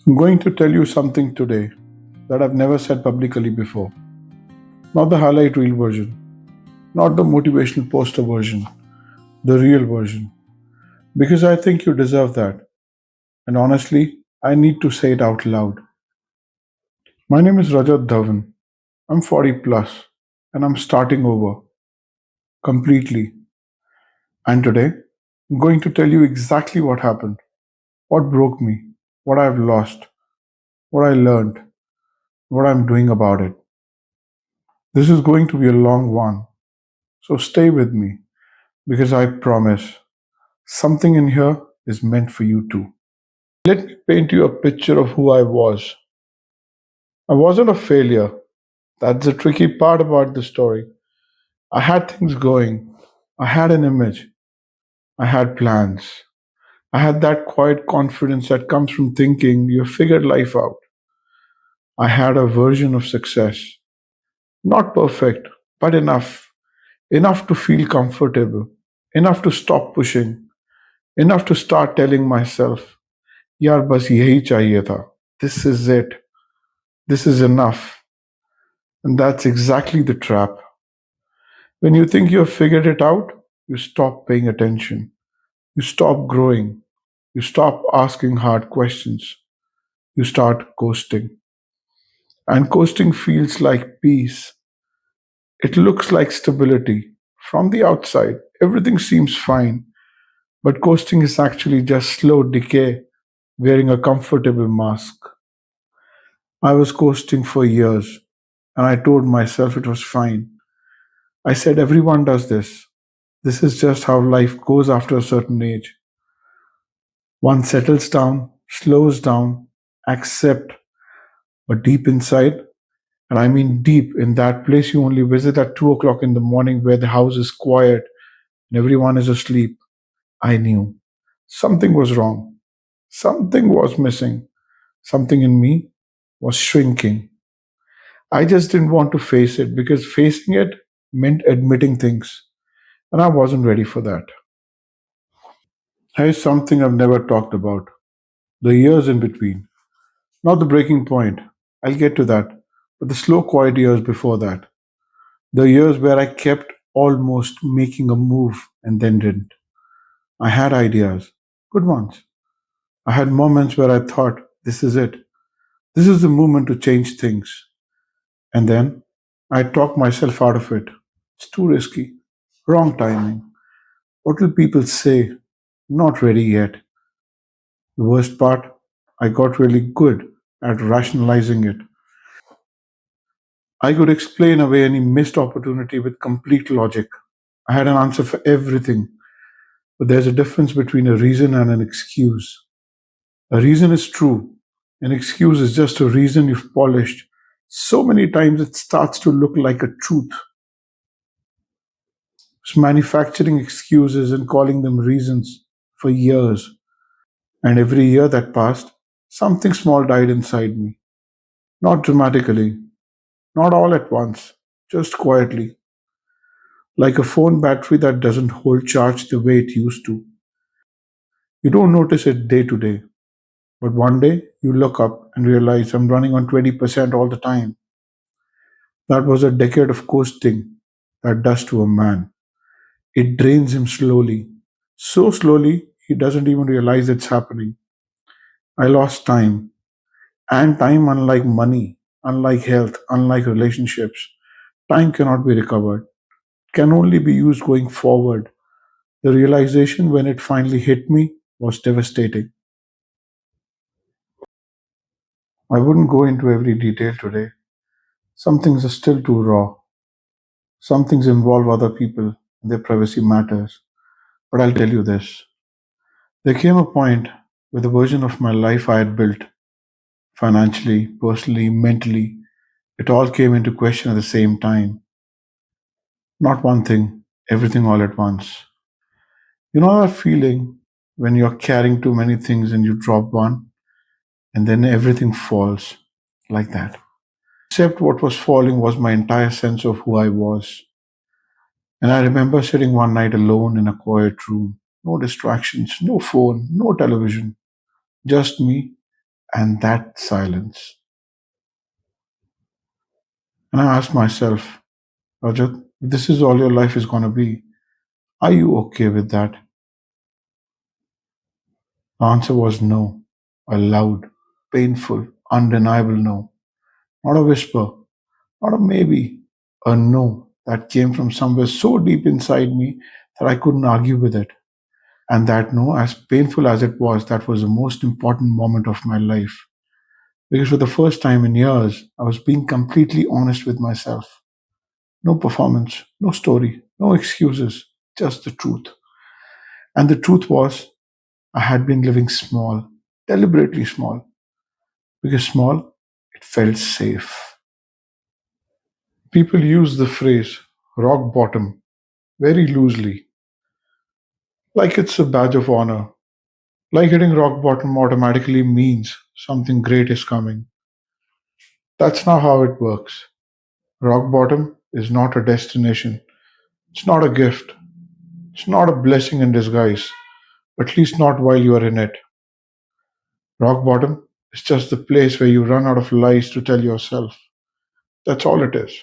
I'm going to tell you something today that I've never said publicly before. Not the highlight reel version, not the motivational poster version, the real version. Because I think you deserve that. And honestly, I need to say it out loud. My name is Rajat Dhawan. I'm 40 plus and I'm starting over completely. And today, I'm going to tell you exactly what happened, what broke me, what I've lost, what I learned, what I'm doing about it. This is going to be a long one, so stay with me because I promise something in here is meant for you too. Let me paint you a picture of who I was. I wasn't a failure. That's the tricky part about the story. I had things going. I had an image. I had plans. I had that quiet confidence that comes from thinking you figured life out. I had a version of success. Not perfect, but enough. Enough to feel comfortable. Enough to stop pushing. Enough to start telling myself, यार बस यही चाहिए था. This is it. This is enough. And that's exactly the trap. When you think you have figured it out, you stop paying attention. You stop growing. You stop asking hard questions. You start coasting. And coasting feels like peace. It looks like stability. From the outside, everything seems fine. But coasting is actually just slow decay wearing a comfortable mask. I was coasting for years and I told myself it was fine. I said everyone does this. This is just how life goes after a certain age. One settles down, slows down, accept, but deep inside, and I mean deep in that place you only visit at 2 o'clock in the morning where the house is quiet and everyone is asleep, I knew something was wrong. Something was missing. Something in me was shrinking. I just didn't want to face it because facing it meant admitting things, and I wasn't ready for that. Here's something I've never talked about: the years in between. Not the breaking point, I'll get to that, but the slow, quiet years before that. The years where I kept almost making a move and then didn't. I had ideas, good ones. I had moments where I thought, this is it. This is the moment to change things. And then I talked myself out of it. It's too risky. Wrong timing. What will people say? Not ready yet. The worst part, I got really good at rationalizing it. I could explain away any missed opportunity with complete logic. I had an answer for everything, but there's a difference between a reason and an excuse. A reason is true, an excuse is just a reason you've polished so many times it starts to look like a truth. It's manufacturing excuses and calling them reasons for years. And every year that passed, something small died inside me. Not dramatically, not all at once, just quietly, like a phone battery that doesn't hold charge the way it used to. You don't notice it day to day, but one day you look up and realize I'm running on 20% all the time. That was a decade of coasting that does to a man. It drains him slowly, so slowly he doesn't even realize it's happening. I lost time, and time, unlike money, unlike health, unlike relationships, time cannot be recovered, can only be used going forward. The realization when it finally hit me was devastating. I wouldn't go into every detail today. Some things are still too raw. Some things involve other people, and their privacy matters. But I'll tell you this. There came a point where the version of my life I had built, financially, personally, mentally, it all came into question at the same time. Not one thing, everything all at once. You know that feeling when you're carrying too many things and you drop one, and then everything falls like that. Except what was falling was my entire sense of who I was. And I remember sitting one night alone in a quiet room, no distractions, no phone, no television, just me and that silence. And I asked myself, Rajat, if this is all your life is going to be, are you okay with that? The answer was no. A loud, painful, undeniable no. Not a whisper, not a maybe, a no that came from somewhere so deep inside me that I couldn't argue with it. And that no, as painful as it was, that was the most important moment of my life. Because for the first time in years, I was being completely honest with myself. No performance, no story, no excuses, just the truth. And the truth was, I had been living small, deliberately small, because small, it felt safe. People use the phrase rock bottom very loosely, like it's a badge of honor. Like hitting rock bottom automatically means something great is coming. That's not how it works. Rock bottom is not a destination, it's not a gift, it's not a blessing in disguise, at least not while you are in it. Rock bottom is just the place where you run out of lies to tell yourself. That's all it is.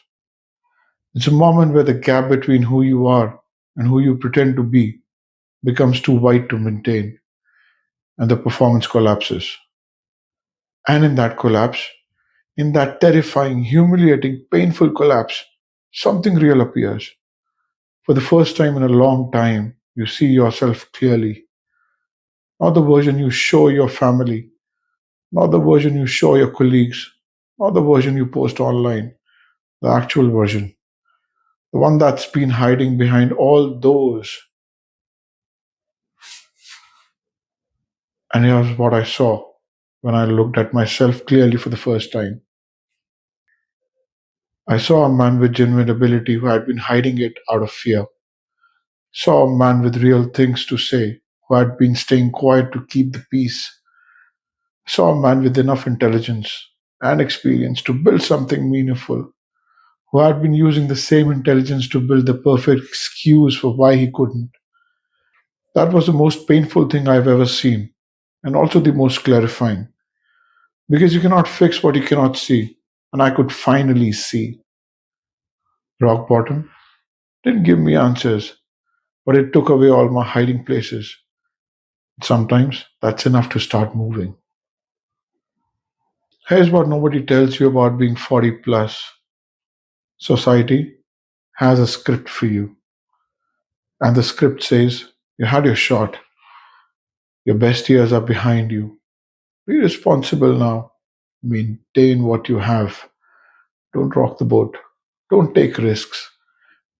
It's a moment where the gap between who you are and who you pretend to be becomes too wide to maintain, and the performance collapses. And in that collapse, in that terrifying, humiliating, painful collapse, something real appears. For the first time in a long time, you see yourself clearly. Not the version you show your family, not the version you show your colleagues, not the version you post online, the actual version, the one that's been hiding behind all those. And here's what I saw when I looked at myself clearly for the first time. I saw a man with genuine ability who had been hiding it out of fear. Saw a man with real things to say who had been staying quiet to keep the peace. Saw a man with enough intelligence and experience to build something meaningful, who had been using the same intelligence to build the perfect excuse for why he couldn't. That was the most painful thing I've ever seen, and also the most clarifying, because you cannot fix what you cannot see, and I could finally see. Rock bottom didn't give me answers, but it took away all my hiding places. Sometimes that's enough to start moving. Here's what nobody tells you about being 40 plus. Society has a script for you, and the script says, you had your shot, your best years are behind you. Be responsible now. Maintain what you have. Don't rock the boat. Don't take risks.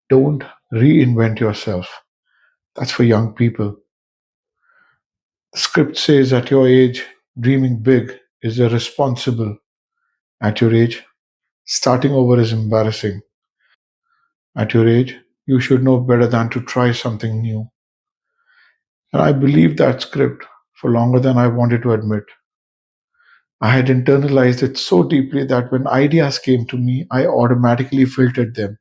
Don't reinvent yourself. That's for young people. The script says at your age, dreaming big is irresponsible. At your age, starting over is embarrassing. At your age, you should know better than to try something new. And I believed that script for longer than I wanted to admit. I had internalized it so deeply that when ideas came to me, I automatically filtered them.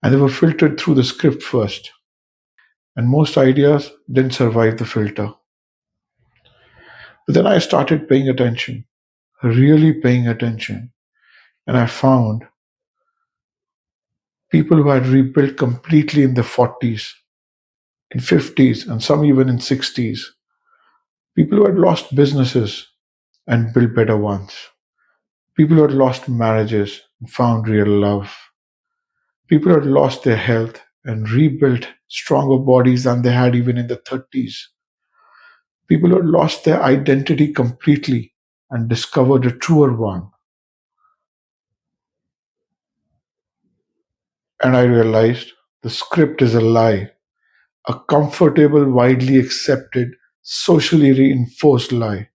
And they were filtered through the script first. And most ideas didn't survive the filter. But then I started paying attention, really paying attention. And I found people who had rebuilt completely in their 40s, in 50s, and some even in 60s. People who had lost businesses and built better ones. People who had lost marriages and found real love. People who had lost their health and rebuilt stronger bodies than they had even in their 30s. People who had lost their identity completely and discovered a truer one. And I realized the script is a lie, a comfortable, widely accepted, socially reinforced lie.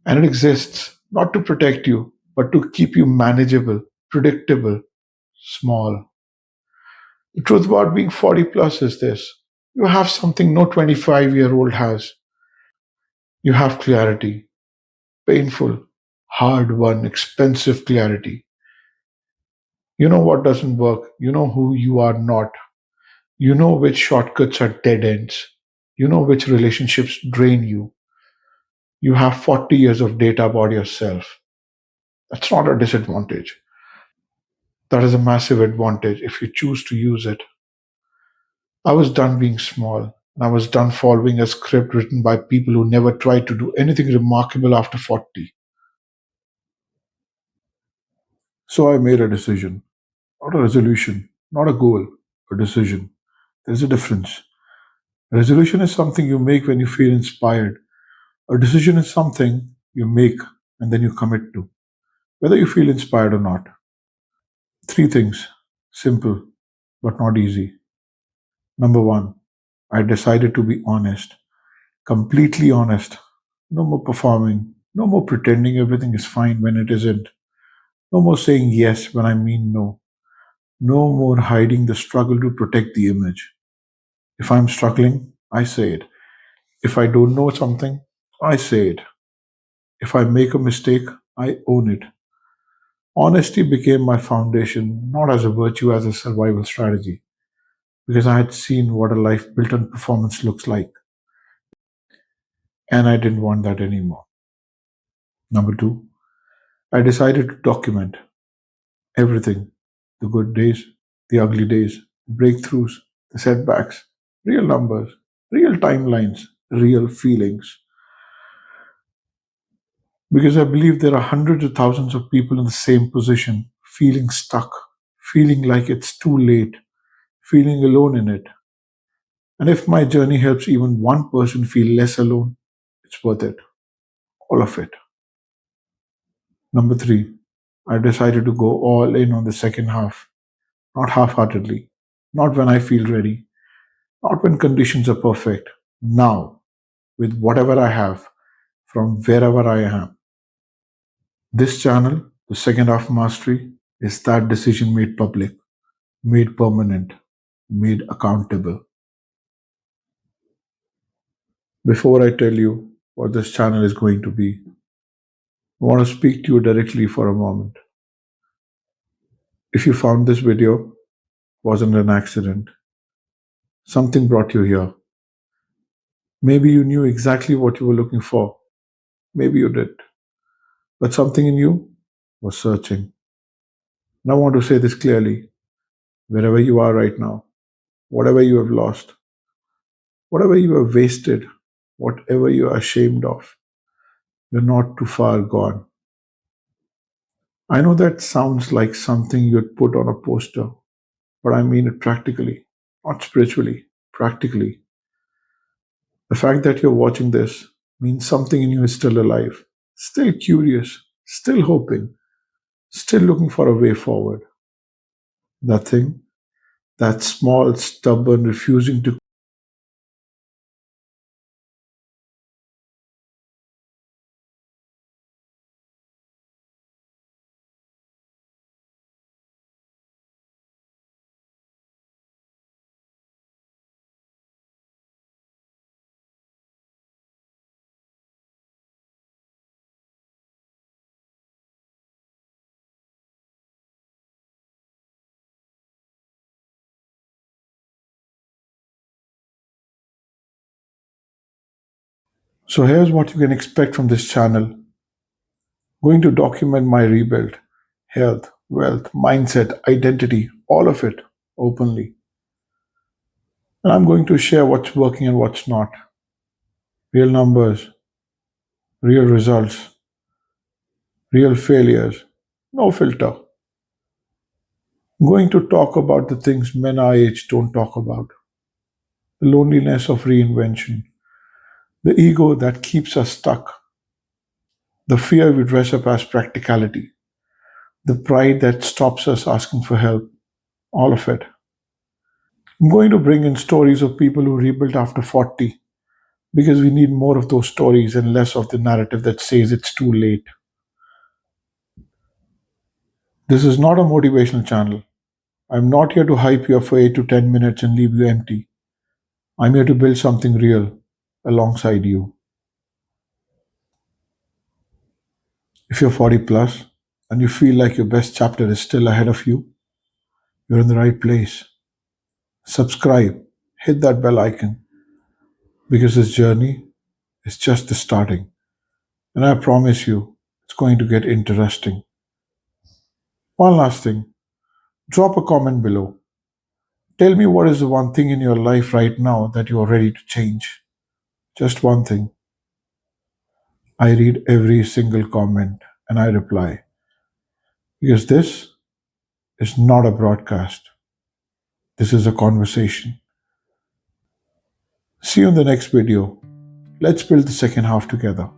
And it exists not to protect you, but to keep you manageable, predictable, small. The truth about being 40 plus is this: you have something no 25-year-old has. You have clarity, painful, hard won, expensive clarity. You know what doesn't work, you know who you are not, you know which shortcuts are dead ends, you know which relationships drain you, You have 40 years of data about yourself. That's not a disadvantage. That is a massive advantage if you choose to use it. I was done being small, and I was done following a script written by people who never tried to do anything remarkable after 40. So I made a decision, not a resolution, not a goal, a decision. There's a difference. A resolution is something you make when you feel inspired. A decision is something you make and then you commit to, whether you feel inspired or not. Three things, simple but not easy. Number one, I decided to be honest, completely honest. No more performing, no more pretending everything is fine when it isn't, no more saying yes when I mean no, no more hiding the struggle to protect the image. If I'm struggling, I say it. If I don't know something, I say it. If I make a mistake, I own it. Honesty became my foundation, not as a virtue, as a survival strategy, because I had seen what a life built on performance looks like, and I didn't want that anymore. Number two, I decided to document everything, the good days, the ugly days, breakthroughs, the setbacks, real numbers, real timelines, real feelings. Because I believe there are hundreds of thousands of people in the same position, feeling stuck, feeling like it's too late, feeling alone in it. And if my journey helps even one person feel less alone, it's worth it. All of it. Number three, I decided to go all in on the second half, not half heartedly, not when I feel ready, not when conditions are perfect. Now, with whatever I have, from wherever I am. This channel, the second half mastery, is that decision made public, made permanent, made accountable. Before I tell you what this channel is going to be, I want to speak to you directly for a moment. If you found this video wasn't an accident, something brought you here. Maybe you knew exactly what you were looking for. Maybe you did. But something in you was searching. And I want to say this clearly. Wherever you are right now, whatever you have lost, whatever you have wasted, whatever you are ashamed of, you're not too far gone. I know that sounds like something you'd put on a poster, but I mean it practically, not spiritually, practically. The fact that you're watching this means something in you is still alive, still curious, still hoping, still looking for a way forward. That thing, that small, stubborn, refusing to. So here's what you can expect from this channel. Going to document my rebuild, health, wealth, mindset, identity, all of it openly. And I'm going to share what's working and what's not. Real numbers, real results, real failures, no filter. I'm going to talk about the things men our age don't talk about, the loneliness of reinvention, the ego that keeps us stuck, the fear we dress up as practicality, the pride that stops us asking for help, all of it. I'm going to bring in stories of people who rebuilt after 40 because we need more of those stories and less of the narrative that says it's too late. This is not a motivational channel. I'm not here to hype you up for 8 to 10 minutes and leave you empty. I'm here to build something real alongside you. If you're 40 plus and you feel like your best chapter is still ahead of you, you're in the right place. Subscribe, hit that bell icon because this journey is just the starting. And I promise you, it's going to get interesting. One last thing, drop a comment below. Tell me what is the one thing in your life right now that you are ready to change. Just one thing. I read every single comment and I reply because this is not a broadcast. This is a conversation. See you in the next video. Let's build the second half together.